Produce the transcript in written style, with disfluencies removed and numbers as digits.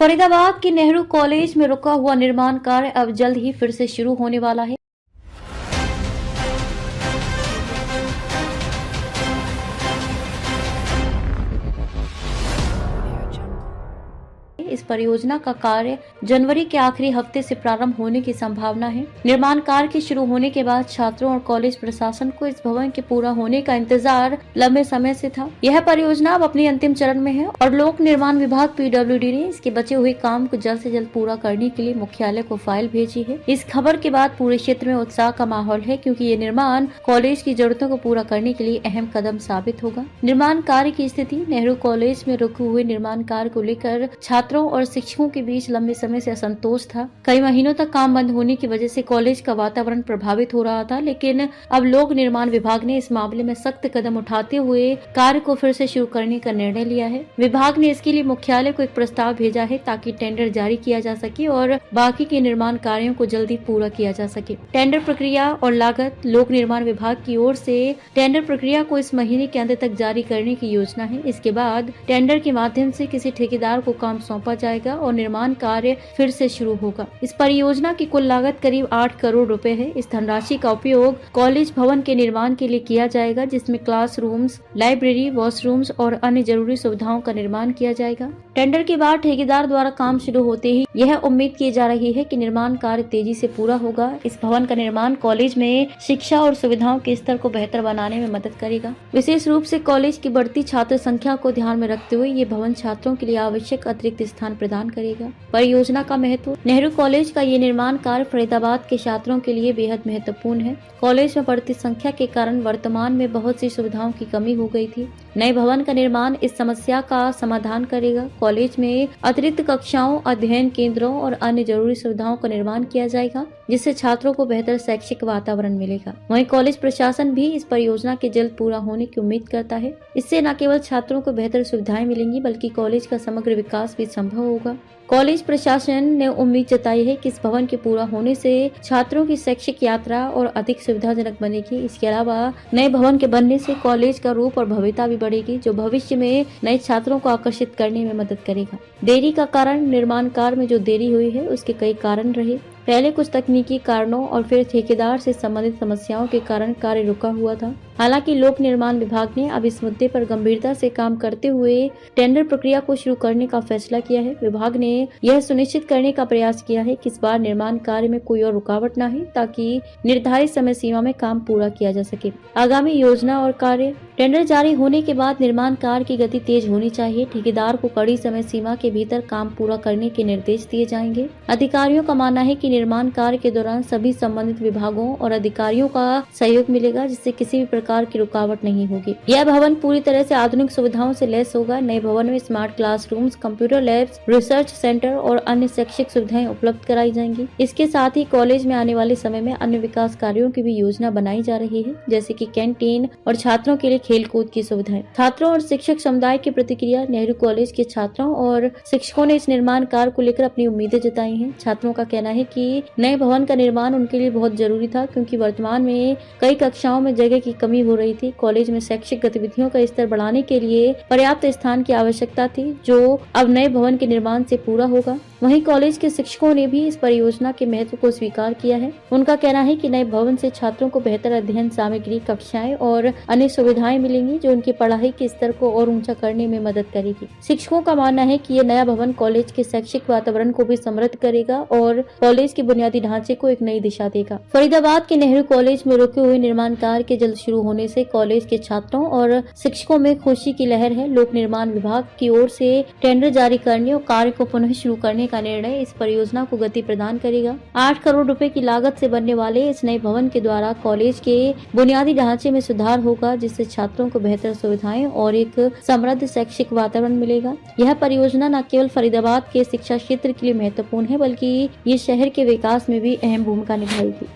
फरीदाबाद के नेहरू कॉलेज में रुका हुआ निर्माण कार्य अब जल्द ही फिर से शुरू होने वाला है। इस परियोजना का कार्य जनवरी के आखिरी हफ्ते से प्रारंभ होने की संभावना है। निर्माण कार्य के शुरू होने के बाद छात्रों और कॉलेज प्रशासन को इस भवन के पूरा होने का इंतजार लंबे समय से था। यह परियोजना अब अपने अंतिम चरण में है और लोक निर्माण विभाग PWD ने इसके बचे हुए काम को जल्द से जल्द पूरा करने के लिए मुख्यालय को फाइल भेजी है। इस खबर के बाद पूरे क्षेत्र में उत्साह का माहौल है, क्योंकि ये निर्माण कॉलेज की जरूरतों को पूरा करने के लिए अहम कदम साबित होगा। निर्माण कार्य की स्थिति नेहरू कॉलेज में रुके हुए निर्माण कार्य को लेकर छात्रों और शिक्षकों के बीच लंबे समय से असंतोष था। कई महीनों तक काम बंद होने की वजह से कॉलेज का वातावरण प्रभावित हो रहा था, लेकिन अब लोक निर्माण विभाग ने इस मामले में सख्त कदम उठाते हुए कार्य को फिर से शुरू करने का निर्णय लिया है। विभाग ने इसके लिए मुख्यालय को एक प्रस्ताव भेजा है ताकि टेंडर जारी किया जा सके और बाकी के निर्माण कार्यों को जल्दी पूरा किया जा सके। टेंडर प्रक्रिया और लागत लोक निर्माण विभाग की ओर से टेंडर प्रक्रिया को इस महीने के अंत तक जारी करने की योजना है। इसके बाद टेंडर के माध्यम से किसी ठेकेदार को काम सौंपा जाएगा और निर्माण कार्य फिर से शुरू होगा। इस परियोजना की कुल लागत करीब 8 करोड़ रुपए है। इस धनराशि का उपयोग कॉलेज भवन के निर्माण के लिए किया जाएगा, जिसमें क्लासरूम्स, लाइब्रेरी, वॉशरूम्स और अन्य जरूरी सुविधाओं का निर्माण किया जाएगा। टेंडर के बाद ठेकेदार द्वारा काम शुरू होते ही यह उम्मीद की जा रही है कि निर्माण कार्य तेजी से पूरा होगा। इस भवन का निर्माण कॉलेज में शिक्षा और सुविधाओं के स्तर को बेहतर बनाने में मदद करेगा। विशेष रूप से कॉलेज की बढ़ती छात्र संख्या को ध्यान में रखते हुए ये भवन छात्रों के लिए आवश्यक अतिरिक्त स्थान प्रदान करेगा। परियोजना का महत्व। नेहरू कॉलेज का ये निर्माण कार्य फरीदाबाद के छात्रों के लिए बेहद महत्वपूर्ण है। कॉलेज में बढ़ती संख्या के कारण वर्तमान में बहुत सी सुविधाओं की कमी हो गई थी। नए भवन का निर्माण इस समस्या का समाधान करेगा। कॉलेज में अतिरिक्त कक्षाओं, अध्ययन केंद्रों और अन्य जरूरी सुविधाओं का निर्माण किया जाएगा, जिससे छात्रों को बेहतर शैक्षिक वातावरण मिलेगा। वहीं कॉलेज प्रशासन भी इस परियोजना के जल्द पूरा होने की उम्मीद करता है। इससे न केवल छात्रों को बेहतर सुविधाएं मिलेंगी, बल्कि कॉलेज का समग्र विकास भी संभव होगा। कॉलेज प्रशासन ने उम्मीद जताई है कि इस भवन के पूरा होने से छात्रों की शैक्षिक यात्रा और अधिक सुविधाजनक बनेगी। इसके अलावा नए भवन के बनने से कॉलेज का रूप और भव्यता भी बढ़ेगी, जो भविष्य में नए छात्रों को आकर्षित करने में मदद करेगा। देरी का कारण। निर्माण कार्य में जो देरी हुई है उसके कई कारण रहे। पहले कुछ तकनीकी कारणों और फिर ठेकेदार से संबंधित समस्याओं के कारण कार्य रुका हुआ था। हालांकि लोक निर्माण विभाग ने अब इस मुद्दे पर गंभीरता से काम करते हुए टेंडर प्रक्रिया को शुरू करने का फैसला किया है। विभाग ने यह सुनिश्चित करने का प्रयास किया है कि इस बार निर्माण कार्य में कोई और रुकावट न है, ताकि निर्धारित समय सीमा में काम पूरा किया जा सके। आगामी योजना और कार्य। टेंडर जारी होने के बाद निर्माण कार्य की गति तेज होनी चाहिए। ठेकेदार को कड़ी समय सीमा के भीतर काम पूरा करने के निर्देश दिए जाएंगे। अधिकारियों का मानना है कि निर्माण कार्य के दौरान सभी संबंधित विभागों और अधिकारियों का सहयोग मिलेगा, जिससे किसी भी प्रकार की रुकावट नहीं होगी। यह भवन पूरी तरह से आधुनिक सुविधाओं से लैस होगा। नए भवन में smart classrooms, computer labs, research centre और अन्य शैक्षिक सुविधाएं उपलब्ध कराई जाएंगी। इसके साथ ही कॉलेज में आने वाले समय में अन्य विकास कार्यों की भी योजना बनाई जा रही है, जैसे कि कैंटीन और छात्रों के लिए खेलकूद की सुविधाएं। छात्रों और शिक्षक समुदाय की प्रतिक्रिया। नेहरू कॉलेज के छात्रों और शिक्षकों ने इस निर्माण कार्य को लेकर अपनी उम्मीदें जताई हैं। छात्रों का कहना है कि नए भवन का निर्माण उनके लिए बहुत जरूरी था, क्योंकि वर्तमान में कई कक्षाओं में जगह की कमी हो रही थी। कॉलेज में शैक्षिक गतिविधियों का स्तर बढ़ाने के लिए पर्याप्त स्थान की आवश्यकता थी, जो अब नए भवन के निर्माण से पूरा होगा। वहीं कॉलेज के शिक्षकों ने भी इस परियोजना के महत्व को स्वीकार किया है। उनका कहना है कि नए भवन से छात्रों को बेहतर अध्ययन सामग्री, कक्षाएं और अन्य सुविधाएं मिलेंगी, जो उनकी पढ़ाई के स्तर को और ऊंचा करने में मदद करेगी। शिक्षकों का मानना है कि ये नया भवन कॉलेज के शैक्षिक वातावरण को भी समृद्ध करेगा और कॉलेज के बुनियादी ढांचे को एक नई दिशा देगा। फरीदाबाद के नेहरू कॉलेज में रुके हुए निर्माण कार्य के जल्द शुरू होने से कॉलेज के छात्रों और शिक्षकों में खुशी की लहर है। लोक निर्माण विभाग की ओर से टेंडर जारी करने और कार्य को पुनः शुरू करने का निर्णय इस परियोजना को गति प्रदान करेगा। 8 करोड़ रुपए की लागत से बनने वाले इस नए भवन के द्वारा कॉलेज के बुनियादी ढांचे में सुधार होगा, जिससे छात्रों को बेहतर सुविधाएं और एक समृद्ध शैक्षिक वातावरण मिलेगा। यह परियोजना न केवल फरीदाबाद के शिक्षा क्षेत्र के लिए महत्वपूर्ण है, बल्कि ये शहर के विकास में भी अहम भूमिका निभाएगी।